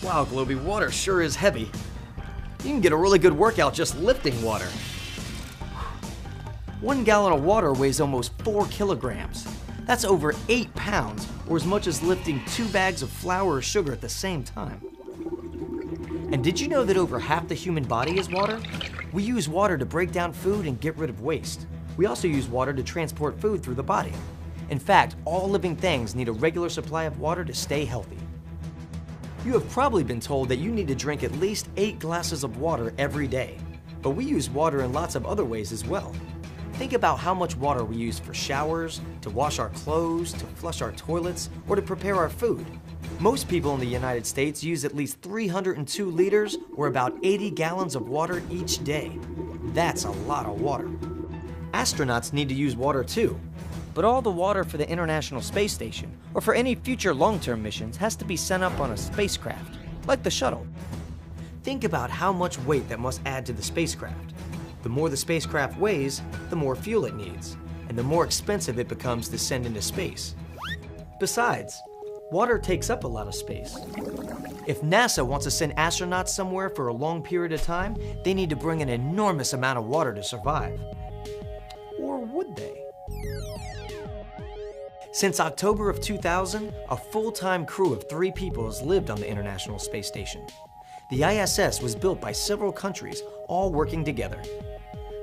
Wow, Globy, water sure is heavy. You can get a really good workout just lifting water. 1 gallon of water weighs almost 4 kilograms. That's over 8 pounds, or as much as lifting 2 bags of flour or sugar at the same time. And did you know that over half the human body is water? We use water to break down food and get rid of waste. We also use water to transport food through the body. In fact, all living things need a regular supply of water to stay healthy. You have probably been told that you need to drink at least 8 glasses of water every day. But we use water in lots of other ways as well. Think about how much water we use for showers, to wash our clothes, to flush our toilets, or to prepare our food. Most people in the United States use at least 302 liters, or about 80 gallons of water each day. That's a lot of water. Astronauts need to use water too, but all the water for the International Space Station, or for any future long-term missions, has to be sent up on a spacecraft, like the shuttle. Think about how much weight that must add to the spacecraft. The more the spacecraft weighs, the more fuel it needs, and the more expensive it becomes to send into space. Besides, water takes up a lot of space. If NASA wants to send astronauts somewhere for a long period of time, they need to bring an enormous amount of water to survive. Or would they? Since October of 2000, a full-time crew of 3 people has lived on the International Space Station. The ISS was built by several countries, all working together.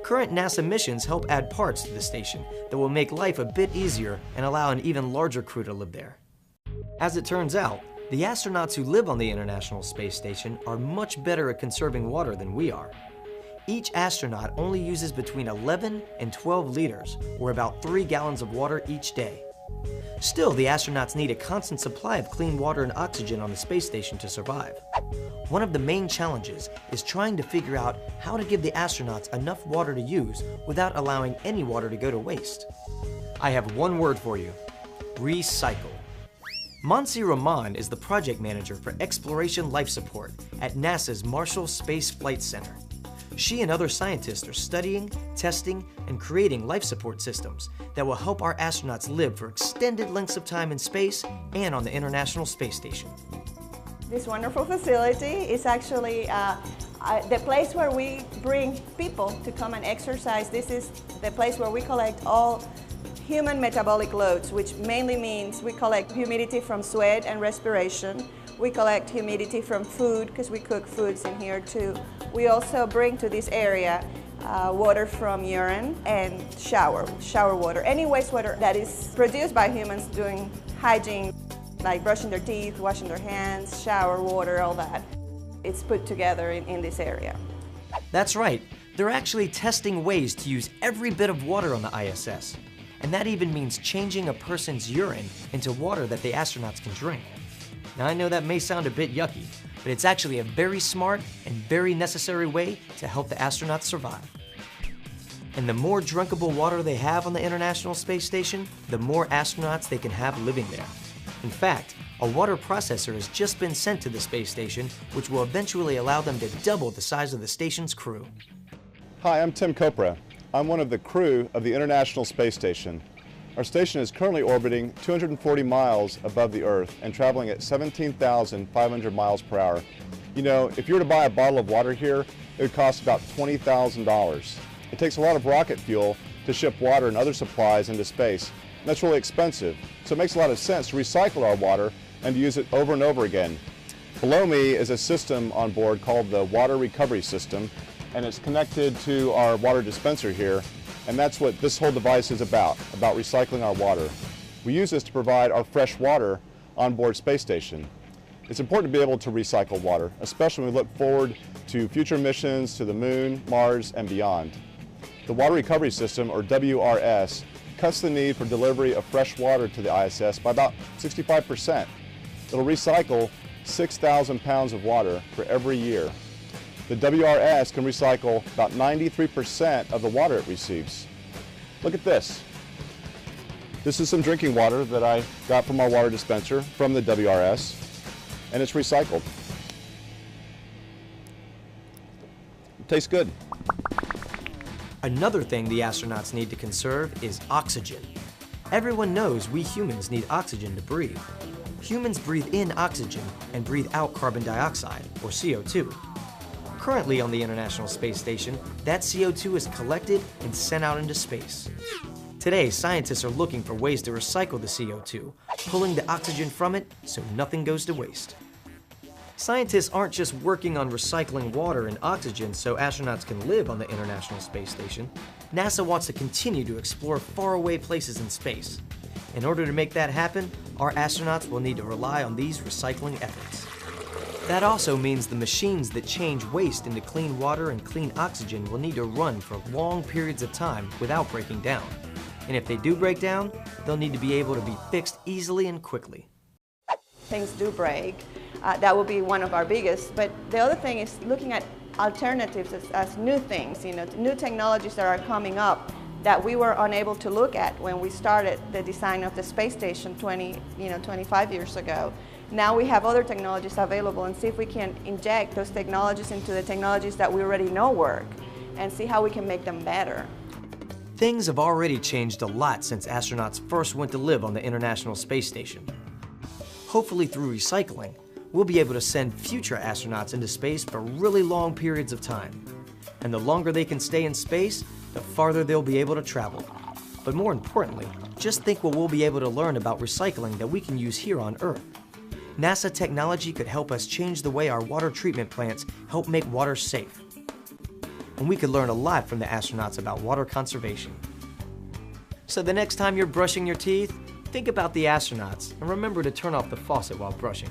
Current NASA missions help add parts to the station that will make life a bit easier and allow an even larger crew to live there. As it turns out, the astronauts who live on the International Space Station are much better at conserving water than we are. Each astronaut only uses between 11 and 12 liters, or about 3 gallons of water each day. Still, the astronauts need a constant supply of clean water and oxygen on the space station to survive. One of the main challenges is trying to figure out how to give the astronauts enough water to use without allowing any water to go to waste. I have one word for you: recycle. Monse Rahman is the project manager for Exploration Life Support at NASA's Marshall Space Flight Center. She and other scientists are studying, testing, and creating life support systems that will help our astronauts live for extended lengths of time in space and on the International Space Station. This wonderful facility is actually the place where we bring people to come and exercise. This is the place where we collect all human metabolic loads, which mainly means we collect humidity from sweat and respiration. We collect humidity from food, because we cook foods in here too. We also bring to this area water from urine and shower water. Any wastewater that is produced by humans doing hygiene, like brushing their teeth, washing their hands, shower water, all that. It's put together in this area. That's right. They're actually testing ways to use every bit of water on the ISS. And that even means changing a person's urine into water that the astronauts can drink. Now, I know that may sound a bit yucky, but it's actually a very smart and very necessary way to help the astronauts survive. And the more drinkable water they have on the International Space Station, the more astronauts they can have living there. In fact, a water processor has just been sent to the space station, which will eventually allow them to double the size of the station's crew. Hi, I'm Tim Copra. I'm one of the crew of the International Space Station. Our station is currently orbiting 240 miles above the Earth and traveling at 17,500 miles per hour. You know, if you were to buy a bottle of water here, it would cost about $20,000. It takes a lot of rocket fuel to ship water and other supplies into space, and that's really expensive. So it makes a lot of sense to recycle our water and to use it over and over again. Below me is a system on board called the Water Recovery System, and it's connected to our water dispenser here. And that's what this whole device is about recycling our water. We use this to provide our fresh water on board space station. It's important to be able to recycle water, especially when we look forward to future missions to the Moon, Mars, and beyond. The Water Recovery System, or WRS, cuts the need for delivery of fresh water to the ISS by about 65%. It'll recycle 6,000 pounds of water for every year. The WRS can recycle about 93% of the water it receives. Look at this. This is some drinking water that I got from our water dispenser from the WRS, and it's recycled. It tastes good. Another thing the astronauts need to conserve is oxygen. Everyone knows we humans need oxygen to breathe. Humans breathe in oxygen and breathe out carbon dioxide, or CO2. Currently on the International Space Station, that CO2 is collected and sent out into space. Today, scientists are looking for ways to recycle the CO2, pulling the oxygen from it so nothing goes to waste. Scientists aren't just working on recycling water and oxygen so astronauts can live on the International Space Station. NASA wants to continue to explore faraway places in space. In order to make that happen, our astronauts will need to rely on these recycling efforts. That also means the machines that change waste into clean water and clean oxygen will need to run for long periods of time without breaking down. And if they do break down, they'll need to be able to be fixed easily and quickly. Things do break. That will be one of our biggest. But the other thing is looking at alternatives as new things, new technologies that are coming up that we were unable to look at when we started the design of the space station 25 years ago. Now we have other technologies available, and see if we can inject those technologies into the technologies that we already know work and see how we can make them better. Things have already changed a lot since astronauts first went to live on the International Space Station. Hopefully through recycling, we'll be able to send future astronauts into space for really long periods of time. And the longer they can stay in space, the farther they'll be able to travel. But more importantly, just think what we'll be able to learn about recycling that we can use here on Earth. NASA technology could help us change the way our water treatment plants help make water safe. And we could learn a lot from the astronauts about water conservation. So the next time you're brushing your teeth, think about the astronauts and remember to turn off the faucet while brushing.